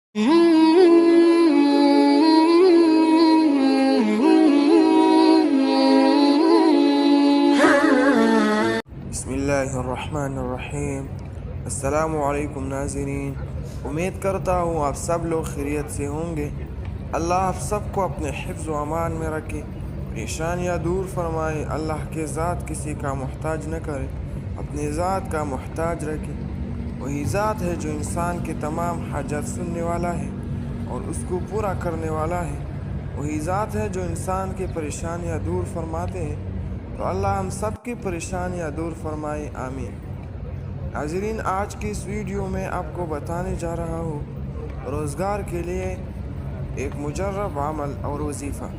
बिस्मिल्लाहिर्रहमानिर्रहीम। अस्सलामुअलैकुम नाज़रीन, उम्मीद करता हूँ आप सब लोग खैरियत से होंगे। अल्लाह आप सबको अपने हिफ्ज़ व अमान में रखे, परेशानियाँ दूर फरमाए। अल्लाह के ज़ात किसी का मोहताज न करे, अपने ज़ात का मोहताज रखे। वही ज़ात है जो इंसान के तमाम हाजात सुनने वाला है और उसको पूरा करने वाला है। वही ज़ात है जो इंसान की परेशानियाँ दूर फरमाते हैं। तो अल्लाह हम सब की परेशानियाँ दूर फरमाए, आमीन। नाज़रीन, आज की इस वीडियो में आपको बताने जा रहा हूँ रोज़गार के लिए एक मुजर्रब अमल और वजीफ़ा।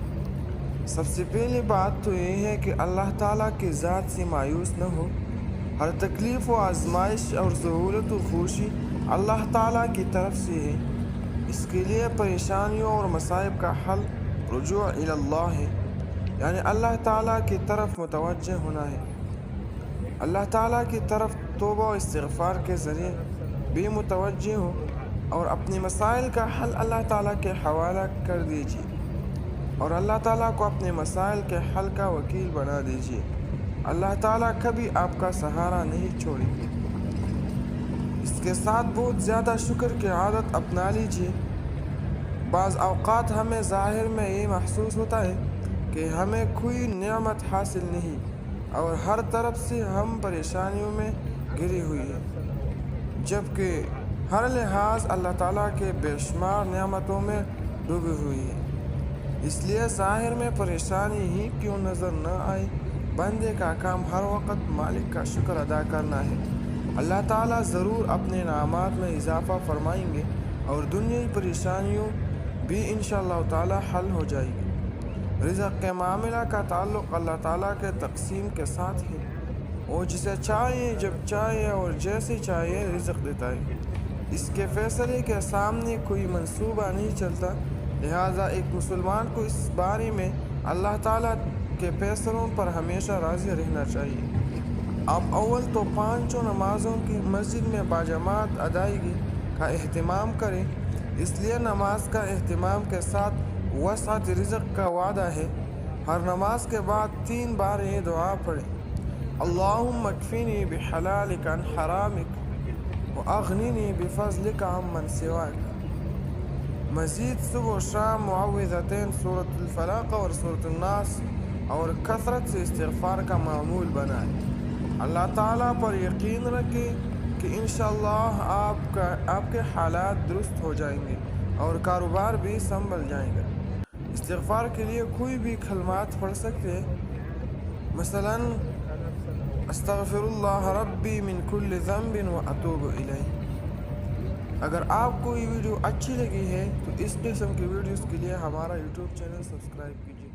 सबसे पहली बात तो ये है कि अल्लाह ताला की ज़ात से मायूस न हो। हर तकलीफ़ व आजमाइश और सहूलत व खुशी अल्लाह ताला की तरफ से है। इसके लिए परेशानियों और मसाइब का हल रुजू इल्लल्लाह है, यानी अल्लाह ताला की तरफ मुतवज्जे होना है। अल्लाह ताला की तरफ तौबा और इस्तिग़फ़ार के ज़रिए भी मुतवज्जे हो और अपने मसाइल का हल अल्लाह ताला के हवाला कर दीजिए और अल्लाह ताला को अपने मसाइल के हल का वकील बना दीजिए। अल्लाह ताला कभी आपका सहारा नहीं छोड़ेंगे। इसके साथ बहुत ज़्यादा शुक्र की आदत अपना लीजिए। बाज़ औक़ात हमें ज़ाहिर में ये महसूस होता है कि हमें कोई नेमत हासिल नहीं और हर तरफ से हम परेशानियों में घिरी हुई है, जबकि हर लिहाज अल्लाह ताला के बेशुमार नेमतों में डूबी हुई है। इसलिए ज़ाहिर में परेशानी ही क्यों नज़र न आए, बंदे का काम हर वक्त मालिक का शुक्र अदा करना है। अल्लाह ताला ज़रूर अपने नामात में इजाफ़ा फरमाएंगे और दुनियाई परेशानियों भी इंशाअल्लाह ताला हल हो जाएगी। रिज़्क़ के मामला का ताल्लुक़ अल्लाह ताला के तक़सीम के साथ है। वो जिसे चाहे जब चाहे और जैसे चाहे रिज़्क़ देता है। इसके फ़ैसले के सामने कोई मंसूबा नहीं चलता। लिहाजा एक मुसलमान को इस बारे में अल्लाह ताला के फ़ैसलों पर हमेशा राज़ी रहना चाहिए। आप अव्वल तो पाँचों नमाज़ों की मस्जिद में बाजमात अदायगी का एहतमाम करें। इसलिए नमाज का एहतमाम के साथ वसअत रिज़्क़ का वादा है। हर नमाज के बाद 3 बार ये दुआ पढ़ें, अल्लाहुम्मा अक्फ़िनी बिहलालिक अन हरामिक व अग़निनी बिफ़ज़लिक अम्मन सिवाक। मज़ीद सुबह शाम मुअव्विज़तैन सूरतुल फ़लक़ और सूरतुन नास और कसरत से इस्तिग़फ़ार का मामूल बनाएं। अल्लाह ताला पर यकीन रखें कि इंशाअल्लाह आपके हालात दुरुस्त हो जाएंगे और कारोबार भी संभल जाएगा। इस्तिग़फ़ार के लिए कोई भी कलमात पढ़ सकते हैं, मसलन अस्तग़फ़िरुल्लाह रब्बी मिन कुल्लि ज़ंबिन व अतूबु इलैह। अगर आपको ये वीडियो अच्छी लगी है तो इस किस्म की वीडियोस के लिए हमारा यूट्यूब चैनल सब्सक्राइब कीजिए।